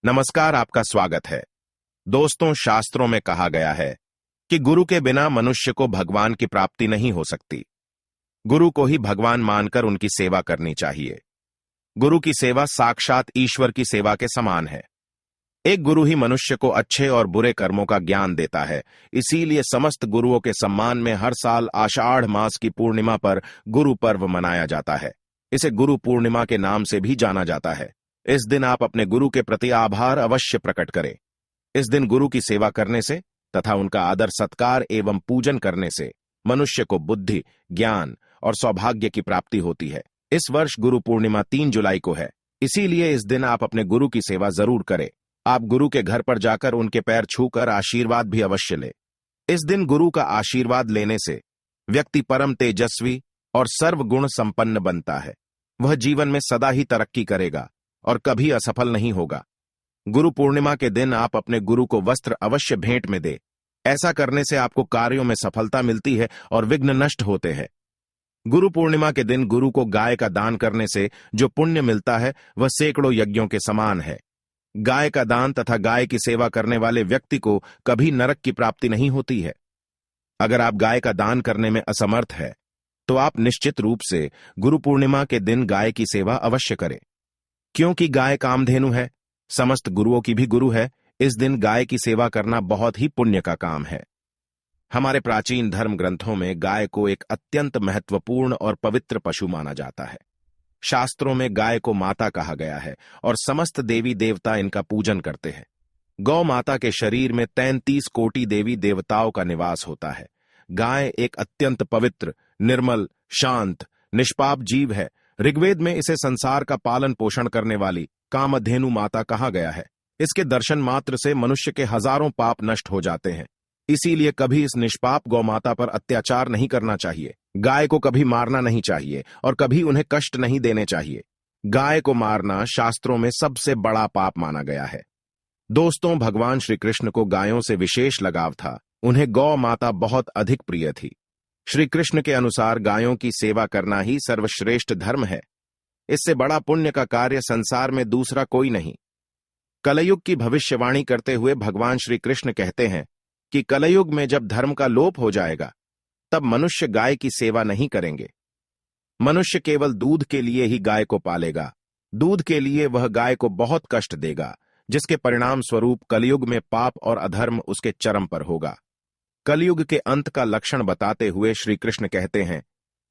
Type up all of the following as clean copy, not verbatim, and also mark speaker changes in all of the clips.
Speaker 1: नमस्कार, आपका स्वागत है। दोस्तों, शास्त्रों में कहा गया है कि गुरु के बिना मनुष्य को भगवान की प्राप्ति नहीं हो सकती। गुरु को ही भगवान मानकर उनकी सेवा करनी चाहिए। गुरु की सेवा साक्षात ईश्वर की सेवा के समान है। एक गुरु ही मनुष्य को अच्छे और बुरे कर्मों का ज्ञान देता है। इसीलिए समस्त गुरुओं के सम्मान में हर साल आषाढ़ मास की पूर्णिमा पर गुरु पर्व मनाया जाता है। इसे गुरु पूर्णिमा के नाम से भी जाना जाता है। इस दिन आप अपने गुरु के प्रति आभार अवश्य प्रकट करें। इस दिन गुरु की सेवा करने से तथा उनका आदर सत्कार एवं पूजन करने से मनुष्य को बुद्धि, ज्ञान और सौभाग्य की प्राप्ति होती है। इस वर्ष गुरु पूर्णिमा 3 जुलाई को है। इसीलिए इस दिन आप अपने गुरु की सेवा जरूर करें। आप गुरु के घर पर जाकर उनके पैर छूकर आशीर्वाद भी अवश्य लें। इस दिन गुरु का आशीर्वाद लेने से व्यक्ति परम तेजस्वी और सर्वगुण संपन्न बनता है। वह जीवन में सदा ही तरक्की करेगा और कभी असफल नहीं होगा। गुरु पूर्णिमा के दिन आप अपने गुरु को वस्त्र अवश्य भेंट में दें। ऐसा करने से आपको कार्यों में सफलता मिलती है और विघ्न नष्ट होते हैं। गुरु पूर्णिमा के दिन गुरु को गाय का दान करने से जो पुण्य मिलता है वह सैकड़ों यज्ञों के समान है। गाय का दान तथा गाय की सेवा करने वाले व्यक्ति को कभी नरक की प्राप्ति नहीं होती है। अगर आप गाय का दान करने में असमर्थ है तो आप निश्चित रूप से गुरु पूर्णिमा के दिन गाय की सेवा अवश्य करें। क्योंकि गाय कामधेनु है, समस्त गुरुओं की भी गुरु है। इस दिन गाय की सेवा करना बहुत ही पुण्य का काम है। हमारे प्राचीन धर्म ग्रंथों में गाय को एक अत्यंत महत्वपूर्ण और पवित्र पशु माना जाता है। शास्त्रों में गाय को माता कहा गया है और समस्त देवी देवता इनका पूजन करते हैं। गौ माता के शरीर में 33 कोटि देवी देवताओं का निवास होता है। गाय एक अत्यंत पवित्र, निर्मल, शांत, निष्पाप जीव है। ऋग्वेद में इसे संसार का पालन पोषण करने वाली कामधेनु माता कहा गया है। इसके दर्शन मात्र से मनुष्य के हजारों पाप नष्ट हो जाते हैं। इसीलिए कभी इस निष्पाप गौ माता पर अत्याचार नहीं करना चाहिए। गाय को कभी मारना नहीं चाहिए और कभी उन्हें कष्ट नहीं देने चाहिए। गाय को मारना शास्त्रों में सबसे बड़ा पाप माना गया है। दोस्तों, भगवान श्री कृष्ण को गायों से विशेष लगाव था। उन्हें गौ माता बहुत अधिक प्रिय थी। श्री कृष्ण के अनुसार गायों की सेवा करना ही सर्वश्रेष्ठ धर्म है। इससे बड़ा पुण्य का कार्य संसार में दूसरा कोई नहीं। कलयुग की भविष्यवाणी करते हुए भगवान श्री कृष्ण कहते हैं कि कलयुग में जब धर्म का लोप हो जाएगा तब मनुष्य गाय की सेवा नहीं करेंगे। मनुष्य केवल दूध के लिए ही गाय को पालेगा। दूध के लिए वह गाय को बहुत कष्ट देगा, जिसके परिणाम स्वरूप कलयुग में पाप और अधर्म उसके चरम पर होगा। कलयुग के अंत का लक्षण बताते हुए श्री कृष्ण कहते हैं,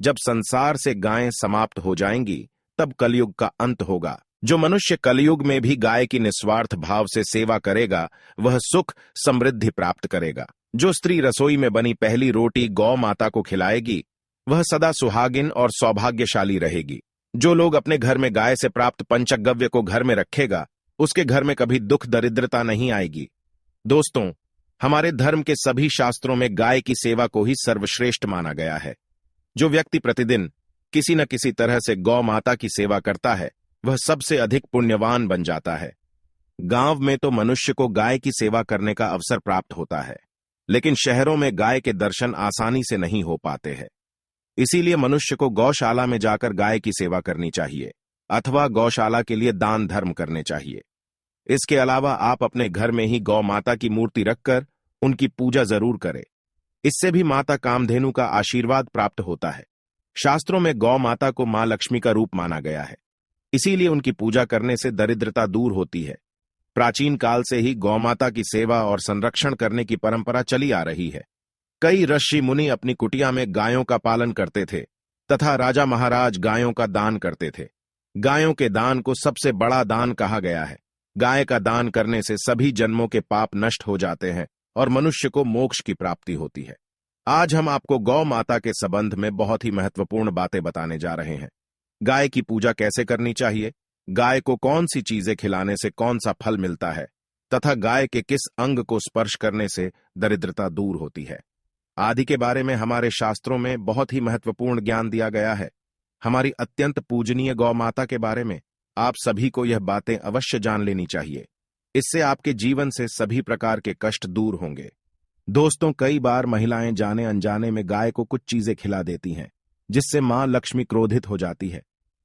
Speaker 1: जब संसार से गायें समाप्त हो जाएंगी तब कलयुग का अंत होगा। जो मनुष्य कलयुग में भी गाय की निस्वार्थ भाव से सेवा करेगा वह सुख समृद्धि प्राप्त करेगा। जो स्त्री रसोई में बनी पहली रोटी गौ माता को खिलाएगी वह सदा सुहागिन और सौभाग्यशाली रहेगी। जो लोग अपने घर में गाय से प्राप्त पंचगव्य को घर में रखेगा उसके घर में कभी दुख दरिद्रता नहीं आएगी। दोस्तों, हमारे धर्म के सभी शास्त्रों में गाय की सेवा को ही सर्वश्रेष्ठ माना गया है। जो व्यक्ति प्रतिदिन किसी न किसी तरह से गौ माता की सेवा करता है वह सबसे अधिक पुण्यवान बन जाता है। गांव में तो मनुष्य को गाय की सेवा करने का अवसर प्राप्त होता है, लेकिन शहरों में गाय के दर्शन आसानी से नहीं हो पाते हैं। इसीलिए मनुष्य को गौशाला में जाकर गाय की सेवा करनी चाहिए अथवा गौशाला के लिए दान धर्म करने चाहिए। इसके अलावा आप अपने घर में ही गौ माता की मूर्ति रखकर उनकी पूजा जरूर करें। इससे भी माता कामधेनु का आशीर्वाद प्राप्त होता है। शास्त्रों में गौ माता को मां लक्ष्मी का रूप माना गया है। इसीलिए उनकी पूजा करने से दरिद्रता दूर होती है। प्राचीन काल से ही गौ माता की सेवा और संरक्षण करने की परंपरा चली आ रही है। कई ऋषि मुनि अपनी कुटिया में गायों का पालन करते थे तथा राजा महाराज गायों का दान करते थे। गायों के दान को सबसे बड़ा दान कहा गया है। गाय का दान करने से सभी जन्मों के पाप नष्ट हो जाते हैं और मनुष्य को मोक्ष की प्राप्ति होती है। आज हम आपको गौ माता के संबंध में बहुत ही महत्वपूर्ण बातें बताने जा रहे हैं। गाय की पूजा कैसे करनी चाहिए, गाय को कौन सी चीजें खिलाने से कौन सा फल मिलता है तथा गाय के किस अंग को स्पर्श करने से दरिद्रता दूर होती है आदि के बारे में हमारे शास्त्रों में बहुत ही महत्वपूर्ण ज्ञान दिया गया है। हमारी अत्यंत पूजनीय गौ माता के बारे में आप सभी को यह बातें अवश्य जान लेनी चाहिए। इससे आपके जीवन से सभी प्रकार के कष्ट दूर होंगे। दोस्तों, कई बार महिलाएं जाने अनजाने में गाय को कुछ चीजें खिला देती हैं, जिससे मां लक्ष्मी क्रोधित हो जाती है।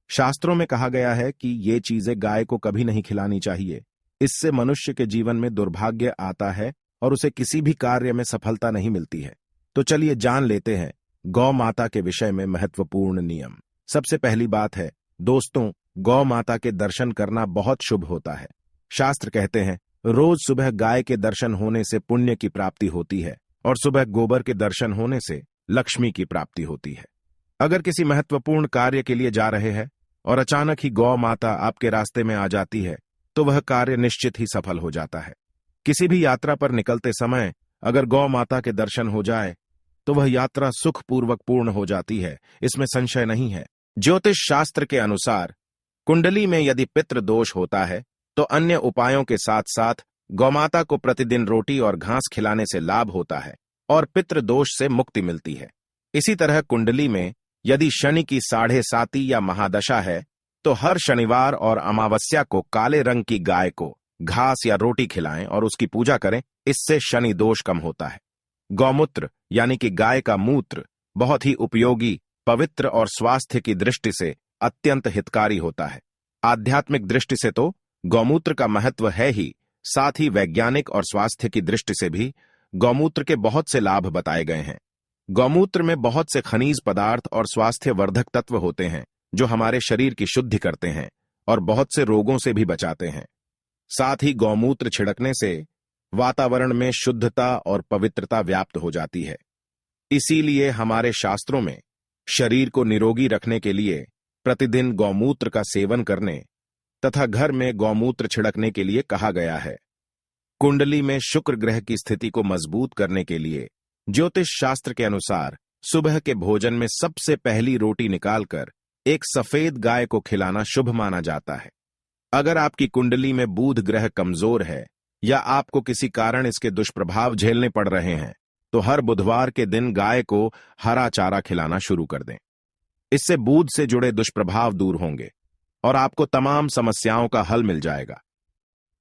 Speaker 1: शास्त्रों में कहा गया है कि ये चीजें गाय को कभी नहीं खिलानी चाहिए। इससे मनुष्य के जीवन में दुर्भाग्य आता है और उसे किसी भी कार्य में सफलता नहीं मिलती है। तो चलिए जान लेते हैं गौ माता के विषय में महत्वपूर्ण नियम। सबसे पहली बात है दोस्तों, गौ माता के दर्शन करना बहुत शुभ होता है। शास्त्र कहते हैं रोज सुबह गाय के दर्शन होने से पुण्य की प्राप्ति होती है और सुबह गोबर के दर्शन होने से लक्ष्मी की प्राप्ति होती है। अगर किसी महत्वपूर्ण कार्य के लिए जा रहे हैं और अचानक ही गौ माता आपके रास्ते में आ जाती है तो वह कार्य निश्चित ही सफल हो जाता है। किसी भी यात्रा पर निकलते समय अगर गौ माता के दर्शन हो जाए तो वह यात्रा सुखपूर्वक पूर्ण हो जाती है, इसमें संशय नहीं है। ज्योतिष शास्त्र के अनुसार कुंडली में यदि पितृ दोष होता है तो अन्य उपायों के साथ साथ गौमाता को प्रतिदिन रोटी और घास खिलाने से लाभ होता है और पितृ दोष से मुक्ति मिलती है। इसी तरह कुंडली में यदि शनि की 7.5 या महादशा है तो हर शनिवार और अमावस्या को काले रंग की गाय को घास या रोटी खिलाएं और उसकी पूजा करें, इससे शनि दोष कम होता है। गौमूत्र यानी कि गाय का मूत्र बहुत ही उपयोगी, पवित्र और स्वास्थ्य की दृष्टि से अत्यंत हितकारी होता है। आध्यात्मिक दृष्टि से तो गौमूत्र का महत्व है ही, साथ ही वैज्ञानिक और स्वास्थ्य की दृष्टि से भी गौमूत्र के बहुत से लाभ बताए गए हैं। गौमूत्र में बहुत से खनिज पदार्थ और स्वास्थ्य वर्धक तत्व होते हैं जो हमारे शरीर की शुद्धि करते हैं और बहुत से रोगों से भी बचाते हैं। साथ ही गौमूत्र छिड़कने से वातावरण में शुद्धता और पवित्रता व्याप्त हो जाती है। इसीलिए हमारे शास्त्रों में शरीर को निरोगी रखने के लिए प्रतिदिन गौमूत्र का सेवन करने तथा घर में गौमूत्र छिड़कने के लिए कहा गया है। कुंडली में शुक्र ग्रह की स्थिति को मजबूत करने के लिए ज्योतिष शास्त्र के अनुसार सुबह के भोजन में सबसे पहली रोटी निकालकर एक सफेद गाय को खिलाना शुभ माना जाता है। अगर आपकी कुंडली में बुध ग्रह कमजोर है या आपको किसी कारण इसके दुष्प्रभाव झेलने पड़ रहे हैं तो हर बुधवार के दिन गाय को हरा चारा खिलाना शुरू कर दें। इससे बुध से जुड़े दुष्प्रभाव दूर होंगे और आपको तमाम समस्याओं का हल मिल जाएगा।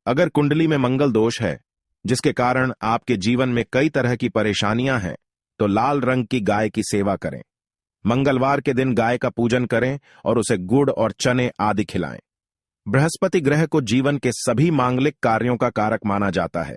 Speaker 1: अगर कुंडली में मंगल दोष है जिसके कारण आपके जीवन में कई तरह की परेशानियां हैं तो लाल रंग की गाय की सेवा करें। मंगलवार के दिन गाय का पूजन करें और उसे गुड़ और चने आदि खिलाएं। बृहस्पति ग्रह को जीवन के सभी मांगलिक कार्यों का कारक माना जाता है।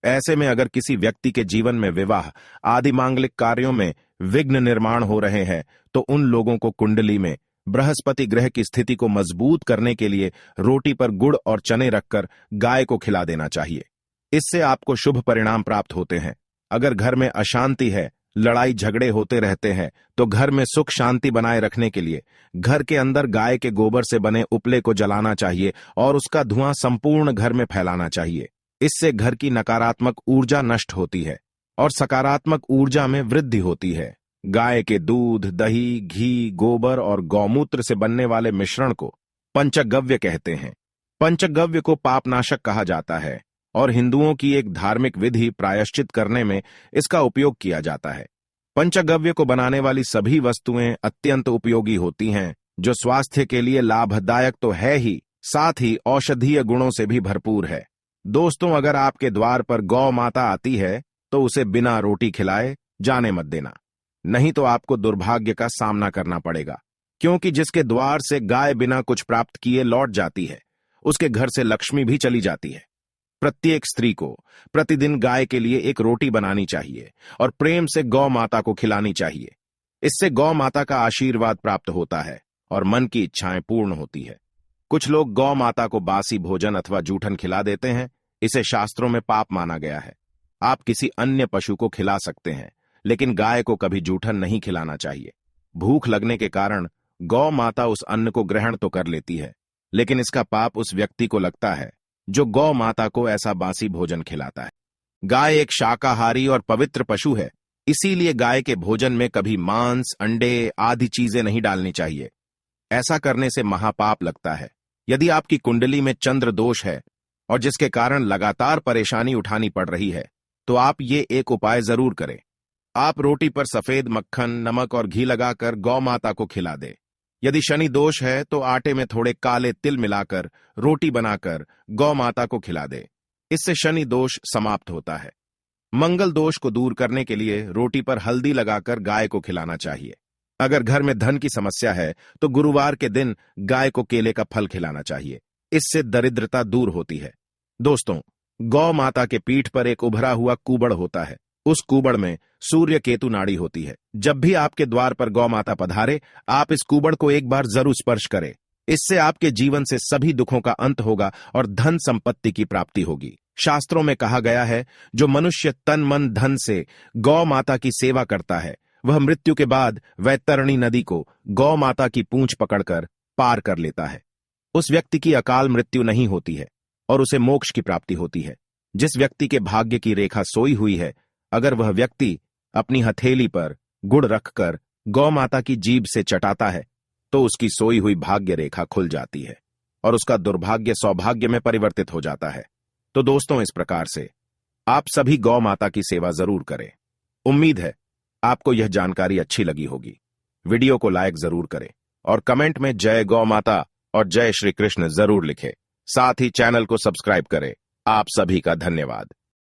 Speaker 1: ऐसे में अगर किसी व्यक्ति के जीवन में विवाह आदि मांगलिक कार्यों में विघ्न निर्माण हो रहे हैं तो उन लोगों को कुंडली में बृहस्पति ग्रह की स्थिति को मजबूत करने के लिए रोटी पर गुड़ और चने रखकर गाय को खिला देना चाहिए। इससे आपको शुभ परिणाम प्राप्त होते हैं। अगर घर में अशांति है, लड़ाई झगड़े होते रहते हैं तो घर में सुख शांति बनाए रखने के लिए घर के अंदर गाय के गोबर से बने उपले को जलाना चाहिए और उसका धुआं संपूर्ण घर में फैलाना चाहिए। इससे घर की नकारात्मक ऊर्जा नष्ट होती है और सकारात्मक ऊर्जा में वृद्धि होती है। गाय के दूध, दही, घी, गोबर और गौमूत्र से बनने वाले मिश्रण को पंचगव्य कहते हैं। पंचगव्य को पापनाशक कहा जाता है और हिंदुओं की एक धार्मिक विधि प्रायश्चित करने में इसका उपयोग किया जाता है। पंचगव्य को बनाने वाली सभी वस्तुएं अत्यंत उपयोगी होती हैं जो स्वास्थ्य के लिए लाभदायक तो है ही, साथ ही औषधीय गुणों से भी भरपूर है। दोस्तों, अगर आपके द्वार पर गौ माता आती है तो उसे बिना रोटी खिलाए जाने मत देना, नहीं तो आपको दुर्भाग्य का सामना करना पड़ेगा, क्योंकि जिसके द्वार से गाय बिना कुछ प्राप्त किए लौट जाती है उसके घर से लक्ष्मी भी चली जाती है। प्रत्येक स्त्री को प्रतिदिन गाय के लिए एक रोटी बनानी चाहिए और प्रेम से गौ माता को खिलानी चाहिए। इससे गौ माता का आशीर्वाद प्राप्त होता है और मन की इच्छाएं पूर्ण होती है। कुछ लोग गौ माता को बासी भोजन अथवा जूठन खिला देते हैं, इसे शास्त्रों में पाप माना गया है। आप किसी अन्य पशु को खिला सकते हैं लेकिन गाय को कभी जूठन नहीं खिलाना चाहिए। भूख लगने के कारण गौ माता उस अन्न को ग्रहण तो कर लेती है लेकिन इसका पाप उस व्यक्ति को लगता है जो गौ माता को ऐसा बासी भोजन खिलाता है। गाय एक शाकाहारी और पवित्र पशु है, इसीलिए गाय के भोजन में कभी मांस, अंडे आदि चीजें नहीं डालनी चाहिए। ऐसा करने से महापाप लगता है। यदि आपकी कुंडली में चंद्र दोष है और जिसके कारण लगातार परेशानी उठानी पड़ रही है तो आप ये एक उपाय जरूर करें। आप रोटी पर सफेद मक्खन, नमक और घी लगाकर गौ माता को खिला दें। यदि शनि दोष है तो आटे में थोड़े काले तिल मिलाकर रोटी बनाकर गौ माता को खिला दे। इससे शनि दोष समाप्त होता है। मंगल दोष को दूर करने के लिए रोटी पर हल्दी लगाकर गाय को खिलाना चाहिए। अगर घर में धन की समस्या है तो गुरुवार के दिन गाय को केले का फल खिलाना चाहिए। इससे दरिद्रता दूर होती है। दोस्तों, गौ माता के पीठ पर एक उभरा हुआ कूबड़ होता है। उस कूबड़ में सूर्य केतु नाड़ी होती है। जब भी आपके द्वार पर गौ माता पधारे, आप इस कूबड़ को एक बार जरूर स्पर्श करें। इससे आपके जीवन से सभी दुखों का अंत होगा और धन संपत्ति की प्राप्ति होगी। शास्त्रों में कहा गया है, जो मनुष्य तन मन धन से गौ माता की सेवा करता है, वह मृत्यु के बाद वैतरणी नदी को गौ माता की पूंछ पकड़कर पार कर लेता है। उस व्यक्ति की अकाल मृत्यु नहीं होती है और उसे मोक्ष की प्राप्ति होती है। जिस व्यक्ति के भाग्य की रेखा सोई हुई है, अगर वह व्यक्ति अपनी हथेली पर गुड़ रखकर गौ माता की जीभ से चटाता है, तो उसकी सोई हुई भाग्य रेखा खुल जाती है और उसका दुर्भाग्य सौभाग्य में परिवर्तित हो जाता है। तो दोस्तों, इस प्रकार से आप सभी गौ माता की सेवा जरूर करें। उम्मीद है आपको यह जानकारी अच्छी लगी होगी। वीडियो को लाइक जरूर करें और कमेंट में जय गौ माता और जय श्री कृष्ण जरूर लिखें। साथ ही चैनल को सब्सक्राइब करें। आप सभी का धन्यवाद।